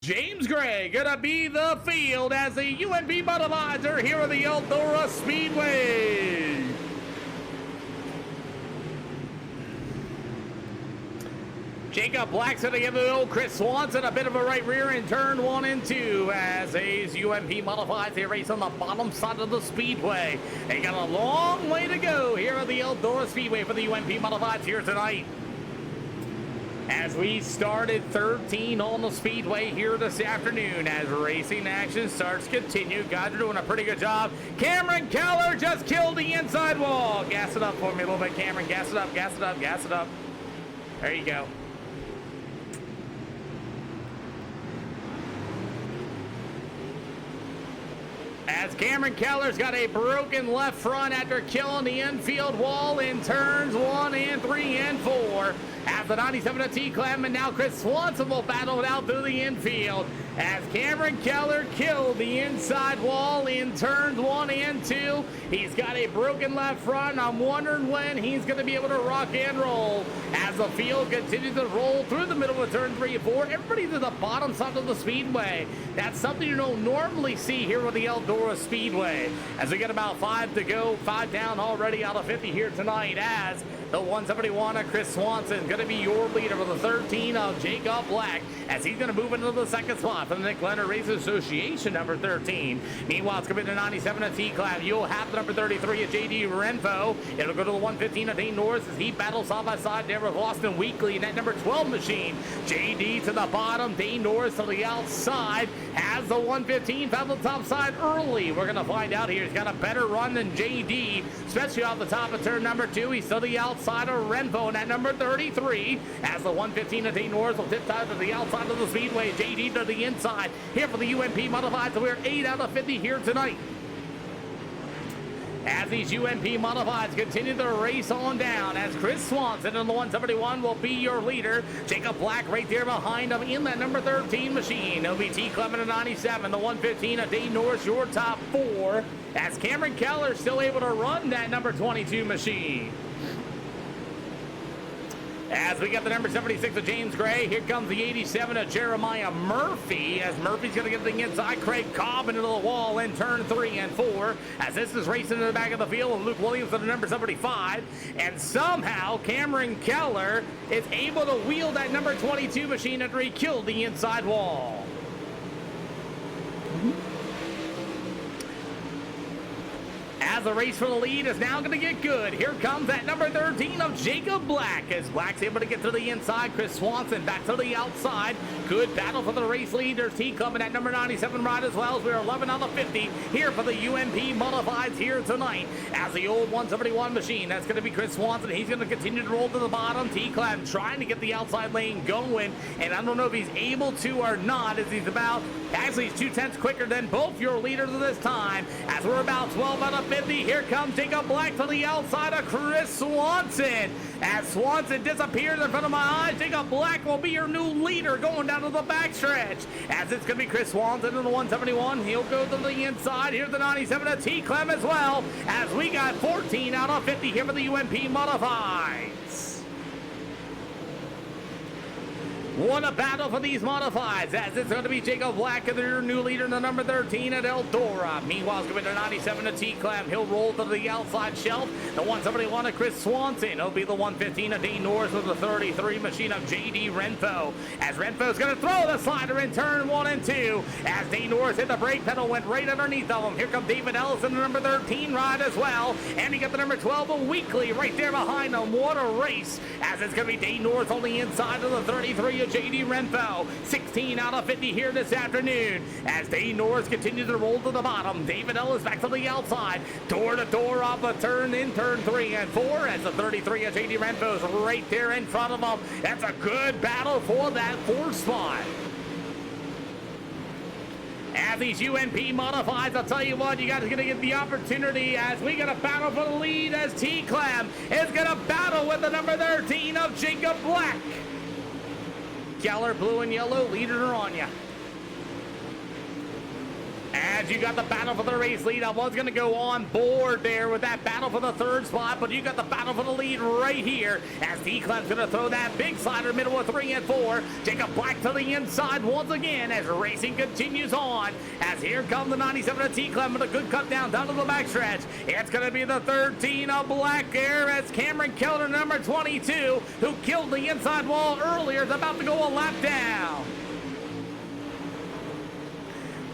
James Gray gonna be the field as the UMP Budweiser here at the Eldora Speedway. Jacob Black's gonna give the old Chris Swanson a bit of a right rear in turn 1 and 2 as these UMP modifieds they race on the bottom side of the speedway. They got a long way to go here at the Eldora Speedway for the UMP modifieds here tonight. As we started 13 on the speedway here this afternoon, as racing action starts to continue. Guys are doing a pretty good job. Cameron Keller just killed the inside wall. Gas it up for me a little bit, Cameron. Gas it up, gas it up, gas it up. There you go. As Cameron Keller's got a broken left front after killing the infield wall in turns 1 and 3 and 4. As the 97 of T. Clem, and now Chris Swanson will battle it out through the infield. As Cameron Keller killed the inside wall in turns 1 and 2. He's got a broken left front. I'm wondering when he's going to be able to rock and roll. As the field continues to roll through the middle of turn 3 and 4. Everybody's at the bottom side of the speedway. That's something you don't normally see here with the Eldora Speedway. As we get about 5 to go, 5 down already out of 50 here tonight, as the 171 of Chris Swanson going to be your leader with the 13 of Jacob Black, as he's going to move into the second spot for the Nick Leonard Race Association number 13. Meanwhile, it's going to be the 97 of T-Clav. You'll have the number 33 of J.D. Renfo. It'll go to the 115 of Dane Norris as he battles side by side there with Austin Weekly in that number 12 machine. J.D. to the bottom, Dane Norris to the outside, has the 115 found the top side early. We're going to find out here. He's got a better run than J.D., especially off the top of turn number 2. He's to the outside of Renfo in that number 33, as the 115 of Dane Norris will tip tied to the outside of the speedway. J.D. to the inside here for the UMP Modified. So we're 8 out of 50 here tonight. As these UMP Modifieds continue to race on down, as Chris Swanson in the 171 will be your leader. Jacob Black right there behind him in that number 13 machine. OBT Clement at 97, the 115 of Dane Norris, your top 4. As Cameron Keller still able to run that number 22 machine. As we get the number 76 of James Gray, here comes the 87 of Jeremiah Murphy, as Murphy's going to get the inside. Craig Cobb into the wall in turn 3 and 4, as this is racing in the back of the field with Luke Williams at the number 75, and somehow Cameron Keller is able to wheel that number 22 machine after he killed the inside wall. As the race for the lead is now going to get good. Here comes that number 13 of Jacob Black, as Black's able to get to the inside. Chris Swanson back to the outside. Good battle for the race lead. There's T-Club in that number 97 ride as well, as we're 11 out of 50 here for the UMP Modifieds here tonight. As the old 171 machine, that's going to be Chris Swanson. He's going to continue to roll to the bottom. T-Club trying to get the outside lane going, and I don't know if he's able to or not, as he's about, actually he's 2/10 quicker than both your leaders at this time, as we're about 12 out of 50. Here comes Jacob Black to the outside of Chris Swanson. As Swanson disappears in front of my eyes, Jacob Black will be your new leader going down to the backstretch. As it's going to be Chris Swanson in the 171. He'll go to the inside. Here's the 97 of T. Clem as well, as we got 14 out of 50 here for the UMP Modifieds. What a battle for these modifieds, as it's going to be Jacob Black, their new leader in the number 13 at Eldora. Meanwhile, it's going to be the 97 of T-Clam. He'll roll to the outside shelf. The 171 of Chris Swanson. He'll be the 115 of Dane Norris with the 33 machine of J.D. Renfo. As Renfo's going to throw the slider in turn 1 and 2. As Dane Norris hit the brake pedal, went right underneath of him. Here comes David Ellis in the number 13 ride as well. And he got the number 12 of Weekly right there behind him. What a race, as it's going to be Dane Norris on the inside of the 33 of J.D. Renfo. 16 out of 50 here this afternoon, as Dane Norris continues to roll to the bottom. David Ellis back to the outside, door to door off a turn in turn 3 and 4, as the 33 of J.D. Renfo's right there in front of him. That's a good battle for that 4th spot. As these UMP Modifieds, I'll tell you what, you guys are going to get the opportunity, as we got a battle for the lead, as T-Clam is going to battle with the number 13 of Jacob Black. Keller, blue and yellow, leader on ya. As as you got the battle for the race lead. I was going to go on board there with that battle for the third spot, but you got the battle for the lead right here as D-Clem's going to throw that big slider middle of 3 and 4. Jacob Black to the inside once again as racing continues on. As here comes the 97 of T-Clem with a good cut down to the backstretch. It's going to be the 13 of Black Air as Cameron Keller, number 22, who killed the inside wall earlier, is about to go a lap down.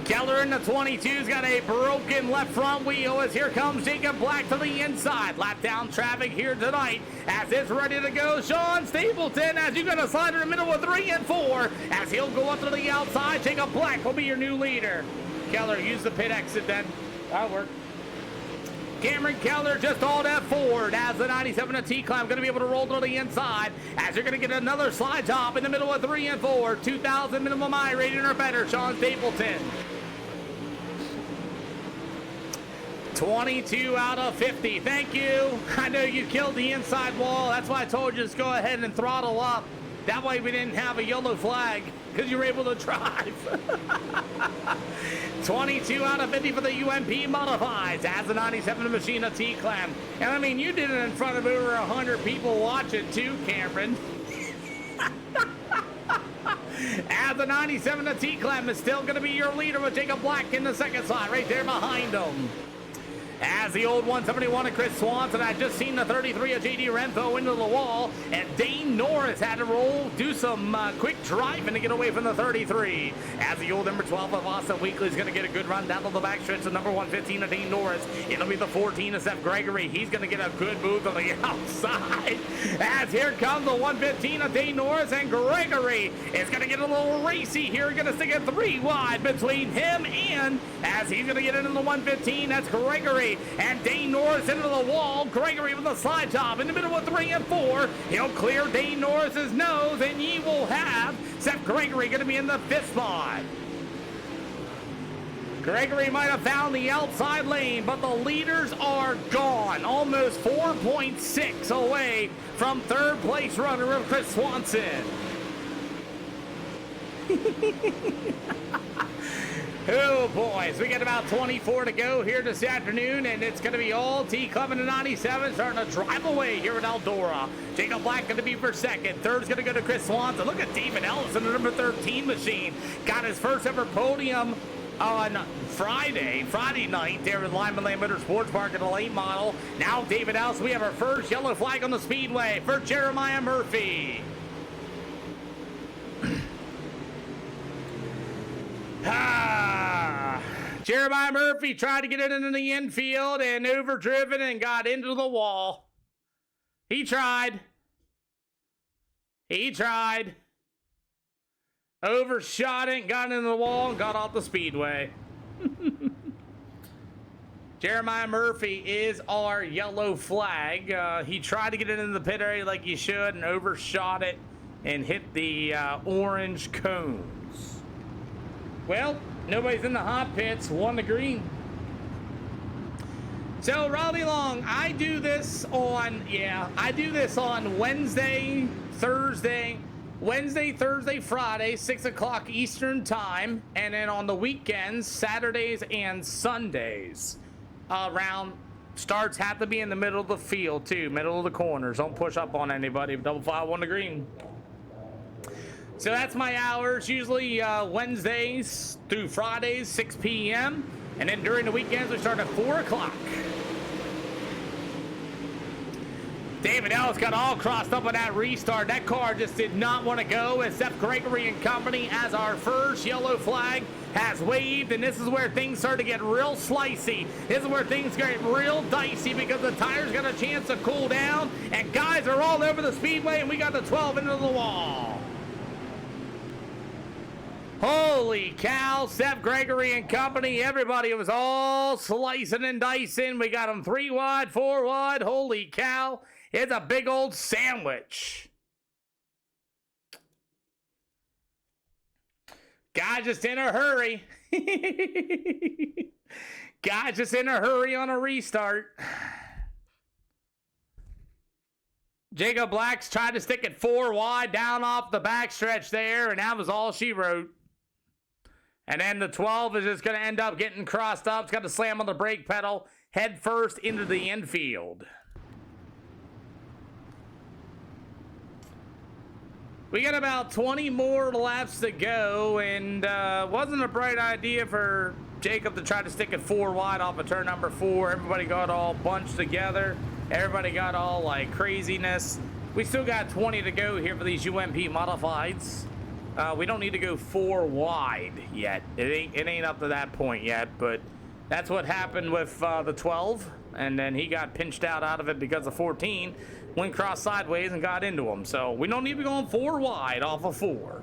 Keller in the 22's got a broken left front wheel as here comes Jacob Black to the inside. Lap down traffic here tonight as it's ready to go. Sean Stapleton as you got a slider in the middle of 3 and 4 as he'll go up to the outside. Jacob Black will be your new leader. Keller, use the pit exit then. That'll work. Cameron Keller just all that forward as the 97 of T-Climb going to be able to roll to the inside as you're going to get another slide top in the middle of 3 and 4. 2,000 minimum I rating or better. Sean Stapleton. 22 out of 50. Thank you. I know you killed the inside wall. That's why I told you just go ahead and throttle up. That way we didn't have a yellow flag because you were able to drive. 22 out of 50 for the UMP modifieds as the 97 machine of T-Clam. And I mean, you did it in front of over 100 people watching too, Cameron. As the 97 of T-Clam is still going to be your leader with Jacob Black in the second slot right there behind him. As the old 171 of Chris Swanson, I just seen the 33 of JD Renfro into the wall, and Dane Norris had to do some quick driving to get away from the 33. As the old number 12 of Austin Weekly is going to get a good run down to the backstretch, the number 115 of Dane Norris. It'll be the 14 of Seth Gregory. He's going to get a good move on the outside. As here comes the 115 of Dane Norris, and Gregory is going to get a little racy here. Going to stick it 3 wide between him and, as he's going to get into the 115, that's Gregory. And Dane Norris into the wall. Gregory with a slide top in the middle of 3 and 4. He'll clear Dane Norris's nose, and ye will have Seth Gregory going to be in the 5th spot. Gregory might have found the outside lane, but the leaders are gone. Almost 4.6 away from 3rd place runner of Chris Swanson. Oh, boys, we got about 24 to go here this afternoon, and it's going to be all T-Club in the 97 starting to drive away here at Eldora. Jacob Black going to be for second. Third's going to go to Chris Swanson. Look at David Ellison, the number 13 machine. Got his first ever podium on Friday night there at Lyman Lane Motorsports Park at the late model. Now, David Ellison, we have our first yellow flag on the speedway for Jeremiah Murphy. Jeremiah Murphy tried to get it into the infield and overdriven and got into the wall. He tried. Overshot it, got into the wall, and got off the speedway. Jeremiah Murphy is our yellow flag. He tried to get it into the pit area like he should and overshot it and hit the orange cones. Well, nobody's in the hot pits, won the green. So, Raleigh Long, I do this on Wednesday, Thursday, Friday, 6 o'clock Eastern time, and then on the weekends, Saturdays and Sundays. Round starts have to be in the middle of the field, too, middle of the corners. Don't push up on anybody. Double file, won the green. So that's my hours, usually Wednesdays through Fridays, 6 p.m. And then during the weekends, we start at 4 o'clock. David Ellis got all crossed up on that restart. That car just did not want to go. Except Gregory and company as our first yellow flag has waved. And this is where things start to get real slicey. This is where things get real dicey because the tires got a chance to cool down. And guys are all over the speedway, and we got the 12 into the wall. Holy cow, Seth Gregory and company, everybody was all slicing and dicing. We got them 3 wide, 4 wide. Holy cow, it's a big old sandwich. Guys just in a hurry. Guys just in a hurry on a restart. Jacob Black's tried to stick it 4 wide down off the backstretch there, and that was all she wrote. And then the 12 is just going to end up getting crossed up. It's got to slam on the brake pedal, head first into the infield. We got about 20 more laps to go, and wasn't a bright idea for Jacob to try to stick it 4 wide off of turn number 4. Everybody got all bunched together. Everybody got all like craziness. We still got 20 to go here for these UMP modifieds. We don't need to go 4 wide yet. It ain't up to that point yet, but that's what happened with the 12, and then he got pinched out of it because the 14 went cross sideways and got into him. So we don't need to be going 4 wide off of 4.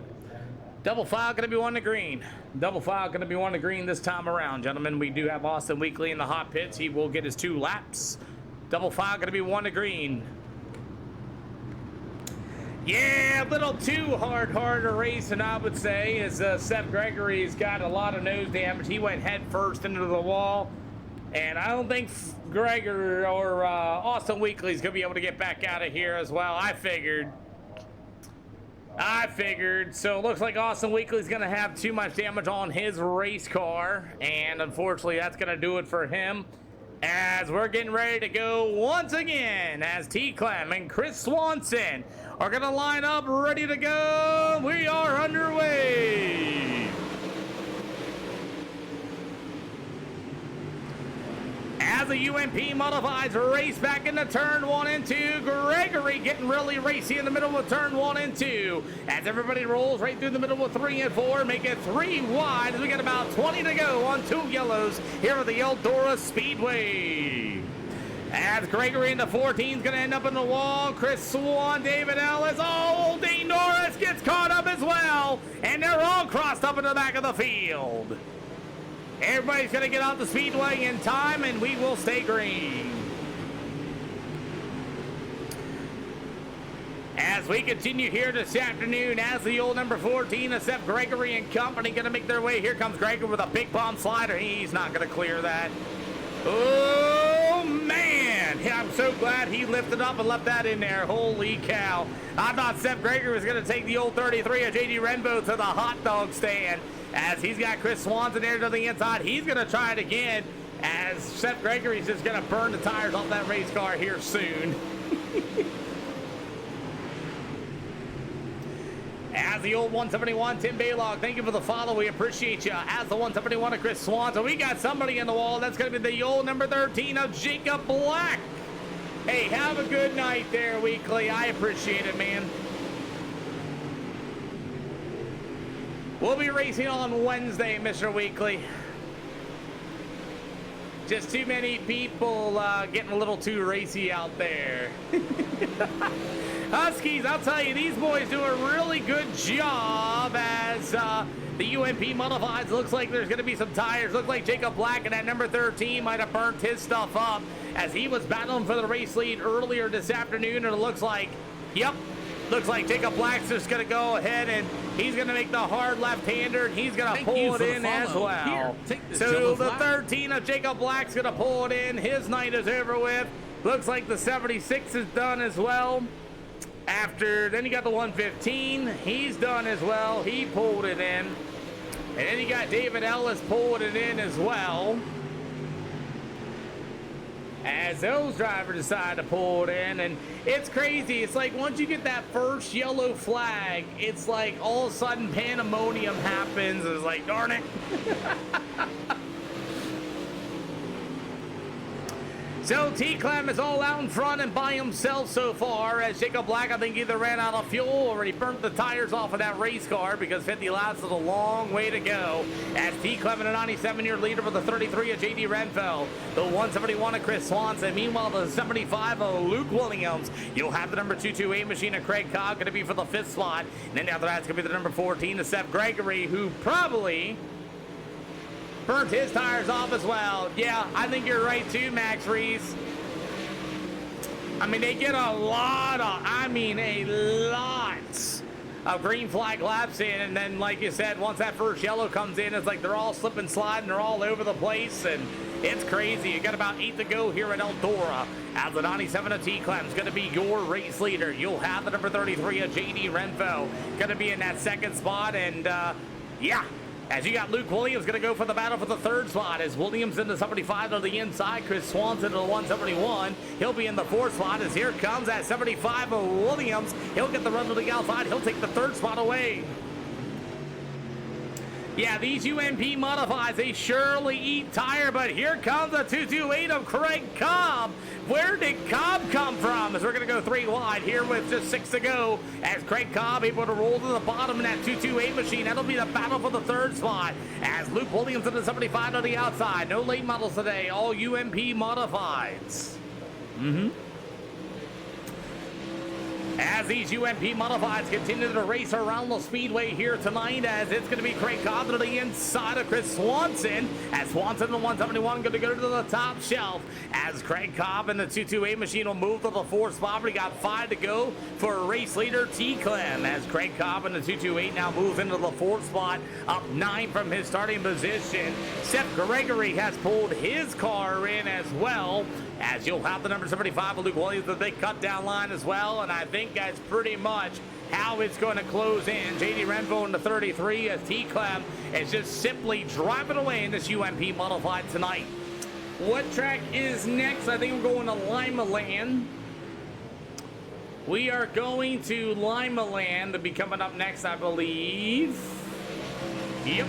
Double file gonna be 1 to green. Double file gonna be 1 to green this time around, gentlemen. We do have Austin Weekly in the hot pits. He will get his 2 laps. Double file gonna be 1 to green. Yeah, a little too hard to race, and I would say, as Seth Gregory's got a lot of nose damage. He went head first into the wall, and I don't think Gregor or Austin Weekly's gonna be able to get back out of here as well. I figured. So it looks like Austin Weekly's gonna have too much damage on his race car, and unfortunately that's gonna do it for him. As we're getting ready to go once again, as T. Clem and Chris Swanson are going to line up ready to go. We are underway. As the UMP modifieds race back into turn 1 and 2, Gregory getting really racy in the middle of turn 1 and 2. As everybody rolls right through the middle of 3 and 4, make it 3 wide as we get about 20 to go on 2 yellows here at the Eldora Speedway. As Gregory in the 14 is going to end up in the wall, Chris Swan, David Ellis, Dean Norris gets caught up as well, and they're all crossed up in the back of the field. Everybody's going to get out the speedway in time, and we will stay green. As we continue here this afternoon, as the old number 14, Seth Gregory and company going to make their way. Here comes Gregory with a big bomb slider. He's not going to clear that. Oh, man. I'm so glad he lifted up and left that in there. Holy cow. I thought Seth Gregory was going to take the old 33 of J.D. Renbo to the hot dog stand. As he's got Chris Swanson there to the inside. He's going to try it again, as Seth Gregory's just going to burn the tires off that race car here soon. As the old 171, Tim Baylog, thank you for the follow. We appreciate you. As the 171 of Chris Swanson, we got somebody in the wall. That's going to be the old number 13 of Jacob Black. Hey, have a good night there, Weekly. I appreciate it, man. We'll be racing on Wednesday, Mr. Weekly. Just too many people getting a little too racy out there. Huskies, I'll tell you, these boys do a really good job as the UMP modifieds. Looks like there's going to be some tires. Looks like Jacob Black and that number 13 might have burnt his stuff up as he was battling for the race lead earlier this afternoon, and it looks like, yep, looks like Jacob Black's just going to go ahead and he's going to make the hard left-hander, and he's going to pull it in as well. So the 13 of Jacob Black's going to pull it in. His night is over with. Looks like the 76 is done as well. Then you got the 115. He's done as well. He pulled it in. And then you got David Ellis pulling it in as well. As those drivers decide to pull it in, and it's crazy. It's like once you get that first yellow flag, it's like all of a sudden pandemonium happens. It's like, darn it. So T. Clem is all out in front and by himself so far, as Jacob Black, I think, either ran out of fuel or he burnt the tires off of that race car, because 50 laps is a long way to go. As T. Clem and a 97-year leader for the 33 of J.D. Renfell, the 171 of Chris Swanson. Meanwhile, the 75 of Luke Williams. You'll have the number 228 machine of Craig Cobb going to be for the 5th spot. And then after that's going to be the number 14 of Seth Gregory, who probably burnt his tires off as well. Yeah, I think you're right too, Max Reese. I mean, they get a lot of green flag laps in, and then, like you said, once that first yellow comes in, it's like they're all slipping, sliding, they're all over the place, and it's crazy. You got about 8 to go here at Eldora, as the 97 of T-Clem is going to be your race leader. You'll have the number 33 of J.D. Renfro going to be in that 2nd spot, and yeah, As you got Luke Williams going to go for the battle for the third spot. As Williams in the 75 to the inside. Chris Swanson to the 171. He'll be in the fourth spot as here comes at 75 of Williams. He'll get the run to the outside. He'll take the third spot away. Yeah, these UMP modifies, they surely eat tire, but here comes the 228 of Craig Cobb. Where did Cobb come from? As we're going to go 3 wide here with just 6 to go. As Craig Cobb able to roll to the bottom in that 228 machine. That'll be the battle for the third spot. As Luke Williams in the 75 on the outside. No late models today, all UMP modifieds. As these UMP modifieds continue to race around the speedway here tonight, as it's going to be Craig Cobb to the inside of Chris Swanson, as Swanson in the 171 going to go to the top shelf, as Craig Cobb in the 228 machine will move to the fourth spot. We got 5 to go for race leader T. Clem, as Craig Cobb in the 228 now moves into the fourth spot, up 9 from his starting position. Seth Gregory has pulled his car in as well, as you'll have the number 75 of Luke Williams, the big cut down line as well, and I think that's pretty much how it's going to close in. JD Renfro in the 33 as T. Clem is just simply driving away in this UMP modified tonight. What track is next? I think we're going to Lima Land. We are going to Lima Land to be coming up next, I believe. Yep.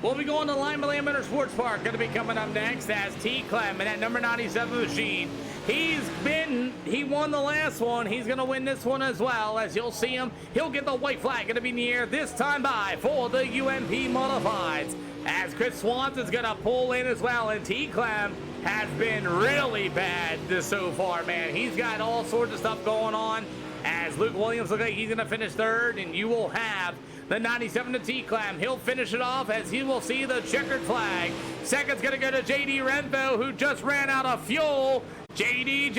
We'll be going to Lima Land Motorsports Park. Going to be coming up next as T. Clem in that number 97 machine. He won the last one. He's going to win this one as well. As you'll see him, he'll get the white flag. Going to be in the air this time by for the UMP Modifieds. As Chris Swanson's going to pull in as well. And T. Clem has been really bad so far, man. He's got all sorts of stuff going on. As Luke Williams looks like he's going to finish third. And you will have the 97 to T. Clem. He'll finish it off as he will see the checkered flag. Second's going to go to JD Renfro, who just ran out of fuel. JD,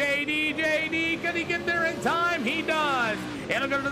can he get there in time? He does. It'll go to